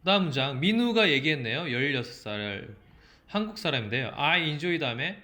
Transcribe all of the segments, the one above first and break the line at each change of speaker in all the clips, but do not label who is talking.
다음 문장 민우가 얘기했네요. 16살 한국 사람인데요. I enjoy 다음에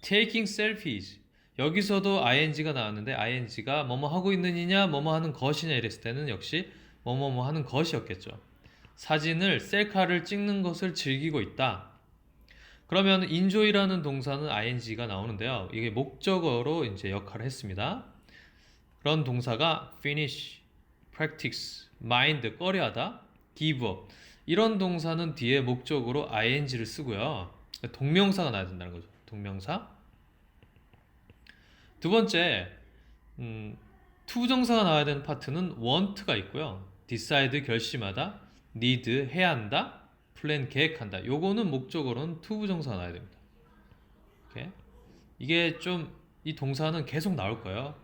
taking selfies. 여기서도 ing가 나왔는데 ing가 뭐뭐 하고 있느냐 뭐뭐 하는 것이냐 이랬을 때는 역시 뭐뭐뭐 하는 것이었겠죠. 사진을 셀카를 찍는 것을 즐기고 있다. 그러면 enjoy라는 동사는 ing가 나오는데요. 이게 목적어로 이제 역할을 했습니다. 그런 동사가 finish, practice, mind, 꺼려하다, give up. 이런 동사는 뒤에 목적으로 ing를 쓰고요. 동명사가 나야 된다는 거죠. 동명사. 두 번째, 투부정사가 나와야 되는 파트는 want가 있고요. decide, 결심하다, need, 해야 한다, plan, 계획한다. 요거는 목적어로는 투부정사가 나와야 됩니다. 이렇게. 이게 좀 이 동사는 계속 나올 거예요.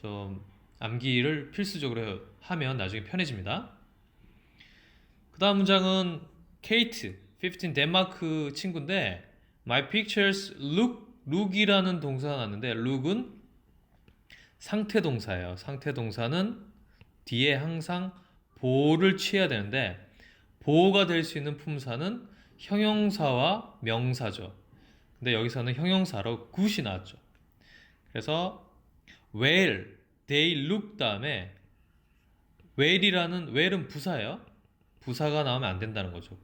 좀 암기를 필수적으로 하면 나중에 편해집니다. 그 다음 문장은 케이트, 15 덴마크 친구인데 My pictures look이라는 동사가 나왔는데 look은 상태 동사예요. 상태 동사는 뒤에 항상 보호를 취해야 되는데 보호가 될 수 있는 품사는 형용사와 명사죠. 근데 여기서는 형용사로 good이 나왔죠. 그래서 well, they look 다음에 well은 부사예요. 부사가 나오면 안 된다는 거죠.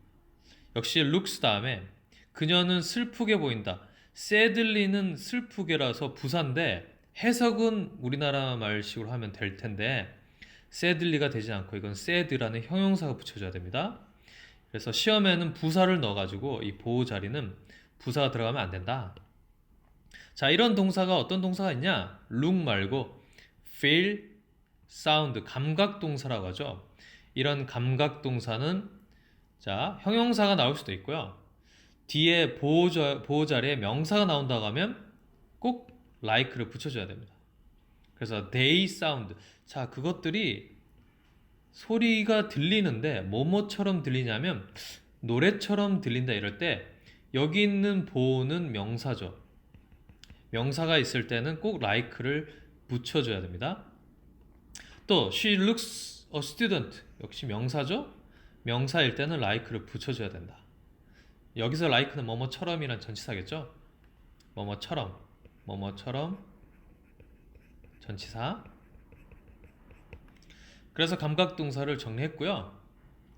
역시 looks 다음에 그녀는 슬프게 보인다. sadly는 슬프게라서 부사인데 해석은 우리나라 말식으로 하면 될 텐데 sadly가 되지 않고 이건 sad라는 형용사가 붙여져야 됩니다. 그래서 시험에는 부사를 넣어가지고 이 보호 자리는 부사가 들어가면 안 된다. 자, 이런 동사가 어떤 동사가 있냐? look 말고 feel, sound, 감각 동사라고 하죠. 이런 감각 동사는 자, 형용사가 나올 수도 있고요. 뒤에 보호 자리에 명사가 나온다고 하면 꼭 like를 붙여줘야 됩니다. 그래서 they sound. 자, 그것들이 소리가 들리는데 뭐뭐처럼 들리냐면 노래처럼 들린다 이럴 때 여기 있는 보호는 명사죠. 명사가 있을 때는 꼭 like를 붙여줘야 됩니다. 또 she looks a student 역시 명사죠. 명사일 때는 like를 붙여줘야 된다. 여기서 like는 뭐뭐처럼이란 전치사겠죠. 뭐뭐처럼 뭐뭐처럼 전치사. 그래서 감각동사를 정리했고요.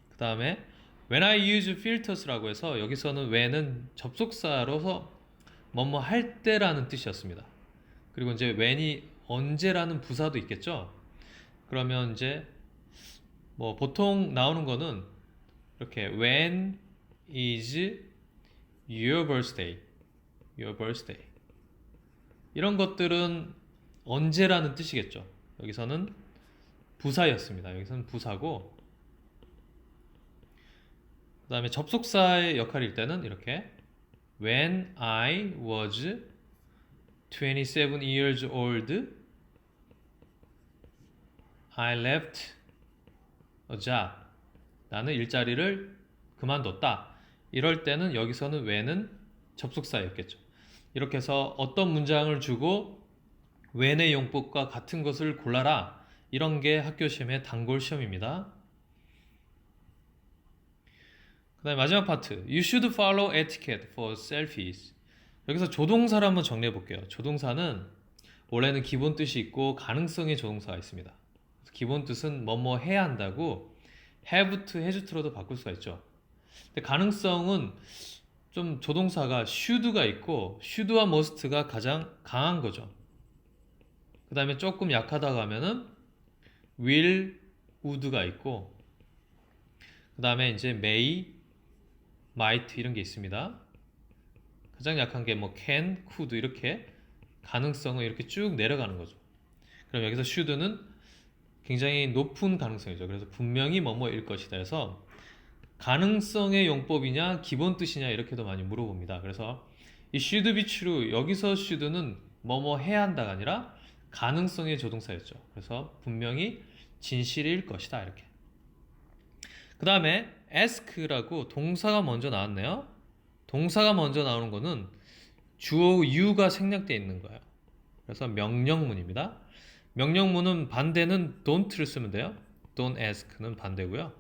그 다음에 when I use filters라고 해서 여기서는 when은 접속사로서 뭐뭐 할 때라는 뜻이었습니다. 그리고 이제 when이 언제라는 부사도 있겠죠. 그러면 이제 뭐 보통 나오는 거는 이렇게 when is your birthday, your birthday 이런 것들은 언제라는 뜻이겠죠. 여기서는 부사였습니다. 여기서는 부사고 그 다음에 접속사의 역할일 때는 이렇게 when I was 27 years old I left a job 나는 일자리를 그만뒀다. 이럴 때는 여기서는 when은 접속사였겠죠. 이렇게 해서 어떤 문장을 주고 when의 용법과 같은 것을 골라라. 이런 게 학교 시험의 단골 시험입니다. 그 다음에 마지막 파트 You should follow etiquette for selfies. 여기서 조동사를 한번 정리해 볼게요. 조동사는 원래는 기본 뜻이 있고 가능성의 조동사가 있습니다. 기본 뜻은 뭐뭐 해야 한다고 have to, has to로도 바꿀 수가 있죠. 근데 가능성은 좀 조동사가 should가 있고 should와 must가 가장 강한 거죠. 그 다음에 조금 약하다고 하면은 will, would가 있고 그 다음에 이제 may, might 이런 게 있습니다. 가장 약한 게 뭐 can, could 이렇게 가능성을 이렇게 쭉 내려가는 거죠. 그럼 여기서 should는 굉장히 높은 가능성이죠. 그래서 분명히 뭐뭐일 것이다 해서 가능성의 용법이냐 기본 뜻이냐 이렇게도 많이 물어봅니다. 그래서 이 should be true 여기서 should는 뭐뭐 해야 한다가 아니라 가능성의 조동사였죠. 그래서 분명히 진실일 것이다 이렇게. 그 다음에 ask라고 동사가 먼저 나왔네요. 동사가 먼저 나오는 거는 주어 you가 생략되어 있는 거예요. 그래서 명령문입니다. 명령문은 반대는 don't를 쓰면 돼요. don't ask는 반대고요.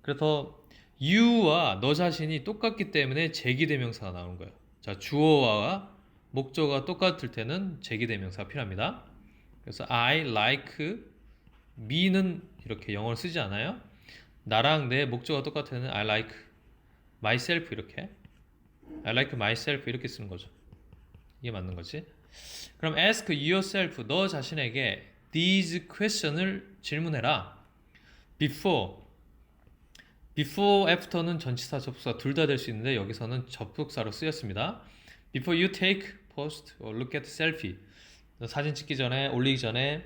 그래서 you와 너 자신이 똑같기 때문에 제기대명사가 나오는 거예요. 자, 주어와 목적어가 똑같을 때는 제기대명사가 필요합니다. 그래서 I like me는 이렇게 영어를 쓰지 않아요. 나랑 내 목적어가 똑같을 때는 I like myself 이렇게 I like myself 이렇게 쓰는 거죠. 이게 맞는 거지. 그럼 ask yourself 너 자신에게 these question을 질문해라. before, after는 전치사, 접속사 둘 다 될 수 있는데 여기서는 접속사로 쓰였습니다. Before you take, post, or look at selfie. 사진 찍기 전에, 올리기 전에,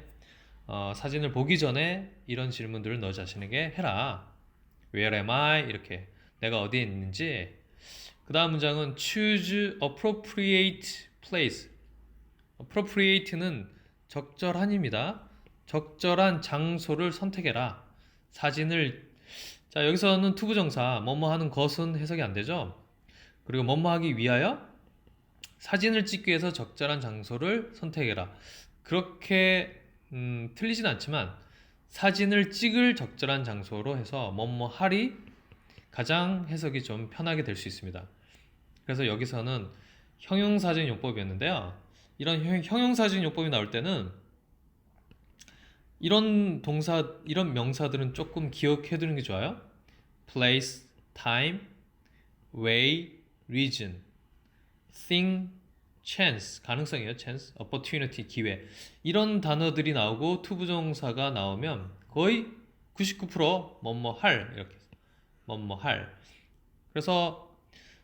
사진을 보기 전에 이런 질문들을 너 자신에게 해라. Where am I? 이렇게 내가 어디에 있는지. 그 다음 문장은 choose appropriate place. appropriate는 적절한입니다. 적절한 장소를 선택해라. 사진을 자 여기서는 투부정사 뭐뭐 하는 것은 해석이 안 되죠. 그리고 뭐뭐 하기 위하여 사진을 찍기 위해서 적절한 장소를 선택해라. 그렇게 틀리진 않지만 사진을 찍을 적절한 장소로 해서 뭐뭐 하리 가장 해석이 좀 편하게 될 수 있습니다. 그래서 여기서는 형용사진 용법이었는데요. 이런 형용사진 용법이 나올 때는 이런 동사, 이런 명사들은 조금 기억해 두는 게 좋아요. place, time, way, reason, thing, chance, 가능성이에요. chance, opportunity, 기회. 이런 단어들이 나오고 투부정사가 나오면 거의 99% 뭐뭐 할 이렇게 뭐뭐 할. 그래서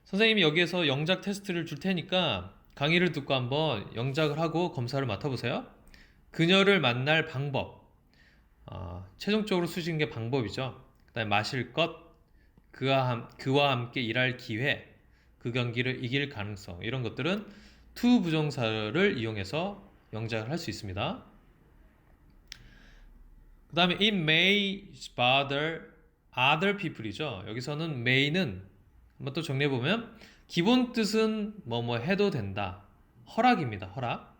선생님이 여기에서 영작 테스트를 줄 테니까 강의를 듣고 한번 영작을 하고 검사를 맡아보세요. 그녀를 만날 방법. 최종적으로 쓰시는 게 방법이죠. 그다음에 마실 것, 그와 함께 일할 기회, 그 경기를 이길 가능성 이런 것들은 to 부정사를 이용해서 영작을 할 수 있습니다. 그 다음에 it may bother other people이죠. 여기서는 may는 한번 또 정리해보면 기본 뜻은 뭐뭐 해도 된다. 허락입니다. 허락.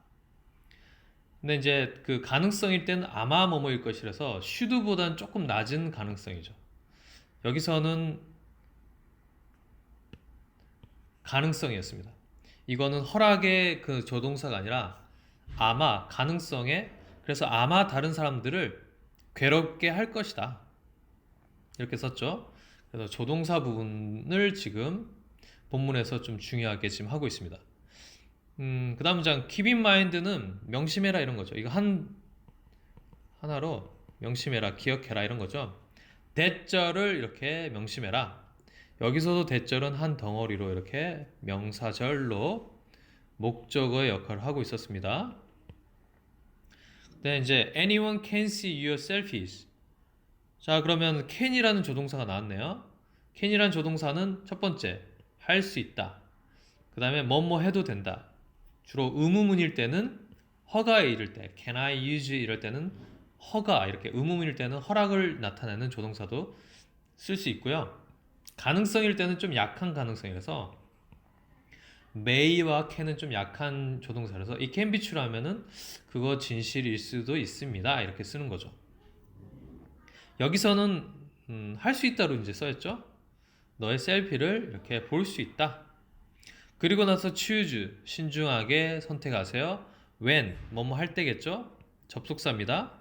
근데 이제 그 가능성일 때는 아마 뭐뭐일 것이라서 should보다는 조금 낮은 가능성이죠. 여기서는 가능성이었습니다. 이거는 허락의 그 조동사가 아니라 아마 가능성에 그래서 아마 다른 사람들을 괴롭게 할 것이다. 이렇게 썼죠. 그래서 조동사 부분을 지금 본문에서 좀 중요하게 지금 하고 있습니다. 그 다음 문장 keep in mind는 명심해라 이런 거죠. 이거 하나로 명심해라, 기억해라 이런 거죠. 대절을 이렇게 명심해라. 여기서도 대절은 한 덩어리로 이렇게 명사절로 목적어의 역할을 하고 있었습니다. 네, 이제 anyone can see your selfies. 자, 그러면 can이라는 조동사가 나왔네요. can이라는 조동사는 첫 번째 할 수 있다. 그 다음에 뭐뭐 해도 된다. 주로 의무문일 때는 허가에 이를 때 can I use 이럴 때는 허가 이렇게 의무문일 때는 허락을 나타내는 조동사도 쓸 수 있고요. 가능성일 때는 좀 약한 가능성이라서 may와 can은 좀 약한 조동사라서 이 can be true 하면은 그거 진실일 수도 있습니다. 이렇게 쓰는 거죠. 여기서는 할 수 있다로 이제 써였죠. 너의 셀피를 이렇게 볼 수 있다. 그리고 나서 choose 신중하게 선택하세요. when 뭐뭐 할 때겠죠. 접속사입니다.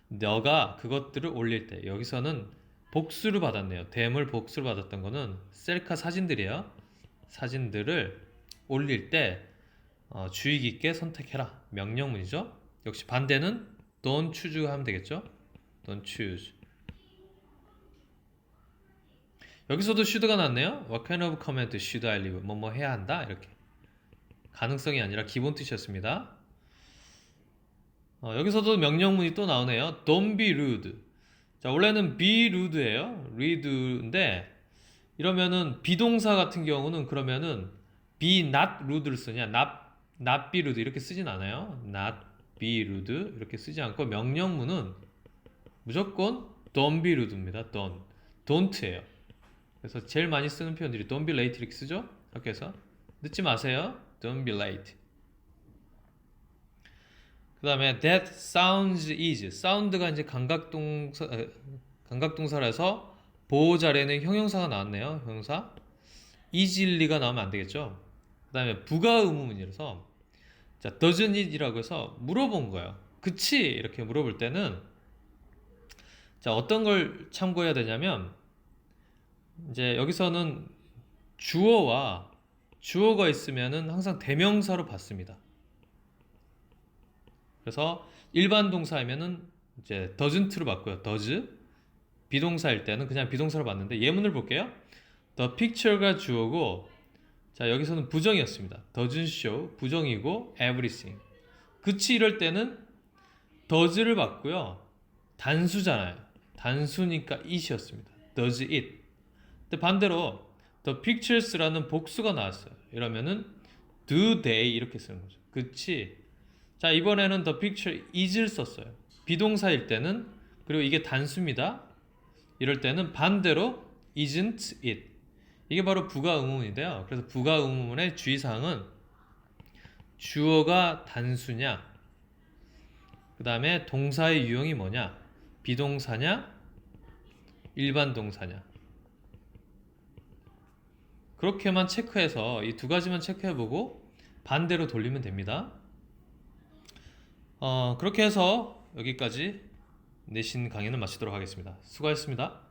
너가 그것들을 올릴 때 여기서는 복수를 받았네요. 대물 복수를 받았던 거는 셀카 사진들이에요. 사진들을 올릴 때 주의 깊게 선택해라. 명령문이죠. 역시 반대는 don't choose 하면 되겠죠. don't choose. 여기서도 should가 났네요. What kind of comment should I leave? 뭐뭐 해야 한다. 이렇게 가능성이 아니라 기본 뜻이었습니다. 여기서도 명령문이 또 나오네요. Don't be rude. 자, 원래는 be rude예요. rude인데 이러면은 비동사 같은 경우는 그러면은 be not rude를 쓰냐, not be rude 이렇게 쓰진 않아요. not be rude 이렇게 쓰지 않고 명령문은 무조건 don't be rude입니다. don't예요. 그래서 제일 많이 쓰는 표현들이 don't be late 이렇게 쓰죠. 학교에서 늦지 마세요. don't be late. 그 다음에 that sounds easy. sound가 이제 감각동사라서 보호 자리에는 형용사가 나왔네요. 형용사. easily가 나오면 안 되겠죠. 그 다음에 부가 의문문이라서 자, doesn't it이라고 해서 물어본 거예요. 그치? 이렇게 물어볼 때는 자, 어떤 걸 참고해야 되냐면 이제 여기서는 주어와 주어가 있으면은 항상 대명사로 받습니다. 그래서 일반 동사이면은 이제 doesn't로 받고요. does. 비동사일 때는 그냥 비동사로 받는데 예문을 볼게요. The picture가 주어고 자, 여기서는 부정이었습니다. doesn't show 부정이고 everything. 그치 이럴 때는 does를 받고요. 단수잖아요. 단수니까 it이었습니다. does it. 근데 반대로 the pictures라는 복수가 나왔어요. 이러면은 do they 이렇게 쓰는 거죠. 그치? 자, 이번에는 the picture is를 썼어요. 비동사일 때는 그리고 이게 단수입니다. 이럴 때는 반대로 isn't it. 이게 바로 부가 의문문인데요. 그래서 부가 의문문의 주의사항은 주어가 단수냐, 그 다음에 동사의 유형이 뭐냐, 비동사냐, 일반 동사냐. 그렇게만 체크해서 이 두 가지만 체크해보고 반대로 돌리면 됩니다. 그렇게 해서 여기까지 내신 강의는 마치도록 하겠습니다. 수고하셨습니다.